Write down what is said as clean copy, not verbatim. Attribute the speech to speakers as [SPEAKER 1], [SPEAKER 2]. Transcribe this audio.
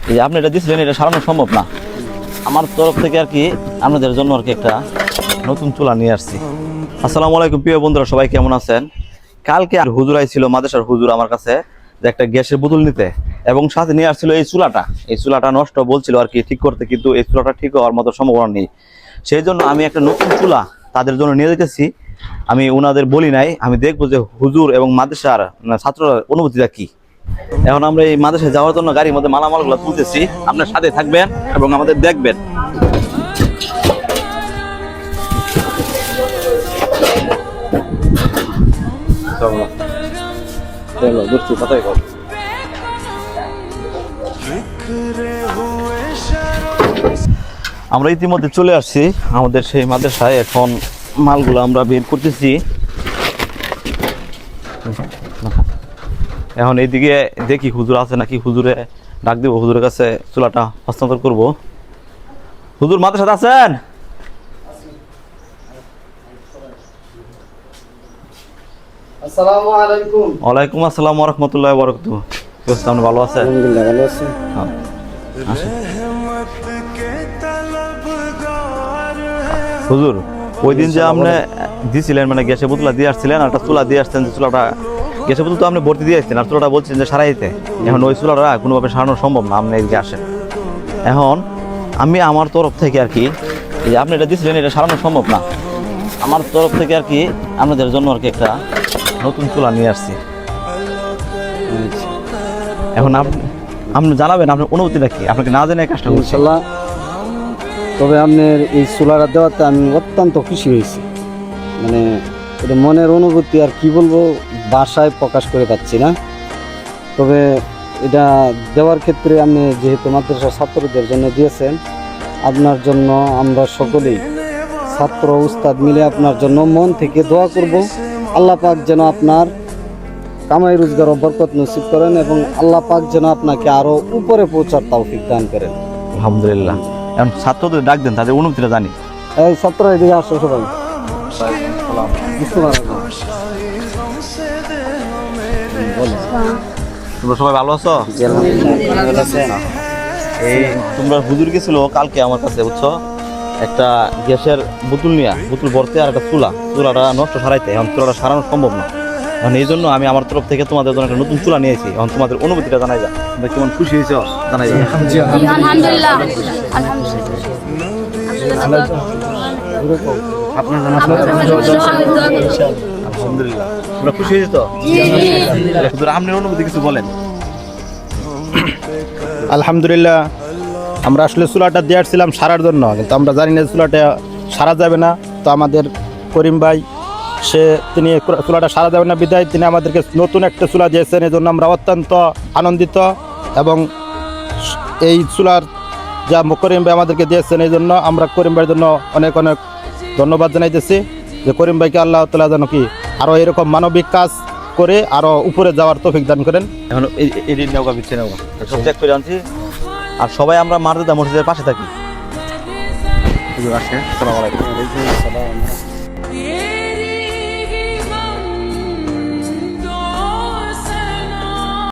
[SPEAKER 1] এই যে আপনি এটা দিচ্ছিলেন, এটা সারানো সম্ভব না। আমার তরফ থেকে আর কি আপনাদের জন্য আর কি একটা নতুন চুলা নিয়ে আসছি। আসসালামু আলাইকুম প্রিয় বন্ধুরা, সবাই কেমন আছেন? কালকে আর হুজুর আইছিল, মাদ্রাসার হুজুর আমার কাছে যে একটা গ্যাসের বোতল নিতে, এবং সাথে নিয়ে আসছিল এই চুলাটা। এই চুলাটা নষ্ট বলছিল আর কি ঠিক করতে, কিন্তু এই চুলাটা ঠিক হওয়ার মতো সম্ভাবনা নেই। সেই জন্য আমি একটা নতুন চুলা তাদের জন্য নিয়ে যেতেছি। আমি ওনাদের বলি নাই, আমি দেখবো যে হুজুর এবং মাদ্রাসার ছাত্ররা অনুভূতিটা কি। এখন আমরা এই মাদ্রাসায় যাওয়ার জন্য গাড়ির মধ্যে মালামালগুলো তুলতেছি। আপনার সাথে থাকবেন এবং আমাদের দেখবেন। আমরা ইতিমধ্যে চলে আসছি আমাদের সেই মাদ্রাসায়। এখন মালগুলো আমরা বের করতেছি। এখন এইদিকে দেখি হুজুর আছে নাকি, হুজুরে ডাক দিব, হুজুরের কাছে চুলাটা হস্তান্তর করব। হুজুর মাদ্রাসাতে আছেন?
[SPEAKER 2] আসসালামু আলাইকুম।
[SPEAKER 1] ওয়ালাইকুম আসসালাম ওয়া রাহমাতুল্লাহি ওয়া বারাকাতুহু। কি অবস্থা, আপনি ভালো আছেন?
[SPEAKER 2] আলহামদুলিল্লাহ ভালো আছি।
[SPEAKER 1] হ্যাঁ, আসেন। হুজুর ওই দিন যে আপনি দিয়েছিলেন, মানে গ্যাসের বোতলা দিয়ে আসছিলেন, আর একটা চুলা দিয়ে আসছেন, যে চুলাটা গ্যাসের বোতল তো আপনি ভর্তি দিয়ে আসছেন, আর চুলাটা বলছেন যে সারাইতে। এখন ওই চুলাটা কোনোভাবে সারানো সম্ভব না, আপনি এদিকে আসেন। এখন আমি আমার তরফ থেকে আর কি, এই যে আপনি এটা দিয়েছিলেন, এটা সারানো সম্ভব না। আমার তরফ থেকে আর কি আপনাদের জন্য আর কি একটা নতুন চুলা নিয়ে আসছি। এখন আপনি জানাবেন আপনার অনুভূতিটা কি, আপনাকে না জেনে কাজটা করছেন।
[SPEAKER 2] ইনশাআল্লাহ। তবে আপনার এই চুলাটা দেওয়াতে আমি অত্যন্ত খুশি হয়েছি। মানে এটা মনের অনুভূতি আর কি বলবো, ভাষায় প্রকাশ করে পাচ্ছি না। তবে এটা দেওয়ার ক্ষেত্রে আপনি যেহেতু মাদ্রাসার ছাত্রদের জন্য দিয়েছেন, আপনার জন্য আমরা সকলেই ছাত্র উস্তাদ মিলে আপনার জন্য মন থেকে দোয়া করব। আল্লাহ পাক যেন আপনার কামাই রোজগার ও বরকত নসিব করেন, এবং আল্লাহ পাক যেন আপনাকে আরো উপরে পৌঁছার তৌফিক দান করেন।
[SPEAKER 1] আলহামদুলিল্লাহ। এখন ছাত্রদের ডাক দেন, তাদের অনুভূতিটা জানি।
[SPEAKER 2] এই ছাত্র এদিকে আসো সবাই।
[SPEAKER 1] তোমরা সবাই ভালো আছো? এই তোমরা হুজুর গেছিল কালকে আমার কাছে, বুঝছো, একটা গ্যাসের বোতল নিয়ে, বোতল ভরতে, আর একটা চুলাটা নষ্ট সারাইতে। এখন চুলাটা সারানো সম্ভব না। এখন এই জন্য আমি আমার তরফ থেকে তোমাদের জন্য একটা নতুন চুলা নিয়েছি। এখন তোমাদের অনুভূতিটা জানাই যা, তোমরা কেমন খুশি হয়েছো জানাই যা।
[SPEAKER 3] আলহামদুলিল্লাহ।
[SPEAKER 1] আপনার আলহামদুলিল্লাহ, তোমরা খুশি হয়েছো তো? হুজুর আপনার অনুভূতি কিছু বলেন।
[SPEAKER 4] আলহামদুলিল্লাহ, আমরা আসলে চুলাটা দিয়ে আসছিলাম সারার জন্য, কিন্তু আমরা জানি না চুলাটা সারা যাবে না। তো আমাদের করিম ভাই তিনি চুলাটা সারা যাবে না বিধায় তিনি আমাদেরকে নতুন একটা চুলা দিয়েছেন। এই জন্য আমরা অত্যন্ত আনন্দিত, এবং এই চুলার যা করিম ভাই আমাদেরকে দিয়েছেন, এই জন্য আমরা করিম ভাইয়ের জন্য অনেক অনেক ধন্যবাদ জানাইতেছি। যে করিম ভাইকে আল্লাহ তাআলা যেন কি আরও এরকম মানবিক কাজ করে আরও উপরে যাওয়ার তৌফিক দান করেন।
[SPEAKER 1] এখন এই নৌকা বিচ্ছে নৌকা সব চেক করে আনছি। আর সবাই আমরা মারদা মসজিদের পাশে থাকি। আসসালামু আলাইকুম।